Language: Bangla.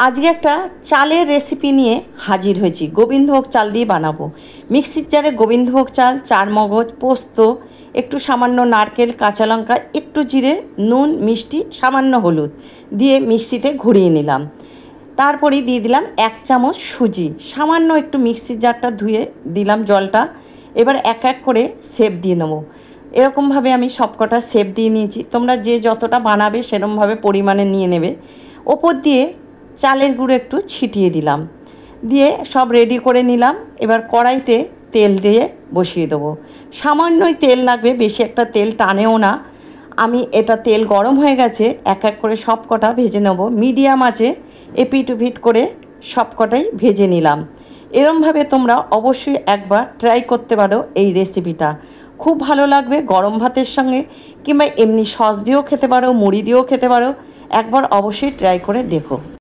আজকে একটা চালের রেসিপি নিয়ে হাজির হয়েছি। গোবিন্দভোগ চাল দিয়ে বানাবো। মিক্সির জারে গোবিন্দভোগ চাল, চারমগজ, পোস্ত, একটু সামান্য নারকেল, কাঁচা লঙ্কা, একটু জিরে, নুন, মিষ্টি, সামান্য হলুদ দিয়ে মিক্সিতে ঘুরিয়ে নিলাম। তারপরেই দিয়ে দিলাম 1 চামচ সুজি। সামান্য একটু মিক্সির জারটা ধুয়ে দিলাম জলটা। এবার এক এক করে শেপ দিয়ে নেবো। এরকমভাবে আমি সবকটা শেপ দিয়ে নিয়েছি। তোমরা যে যতটা বানাবে সেরকমভাবে পরিমাণে নিয়ে নেবে। ওপর দিয়ে চালের গুঁড়ো একটু ছিটিয়ে দিলাম, দিয়ে সব রেডি করে নিলাম। এবার কড়াইতে তেল দিয়ে বসিয়ে দেবো। সামান্যই তেল লাগবে, বেশি একটা তেল টানেও না। আমি এটা তেল গরম হয়ে গেছে, এক এক করে সব কটা ভেজে নেব। মিডিয়াম আঁচে এপিট ওপিট করে সব কটাই ভেজে নিলাম। এরমভাবে তোমরা অবশ্যই একবার ট্রাই করতে পারো এই রেসিপিটা। খুব ভালো লাগবে গরম ভাতের সঙ্গে, কিংবা এমনি সস দিয়েও খেতে পারো, মুড়ি দিয়েও খেতে পারো। একবার অবশ্যই ট্রাই করে দেখো।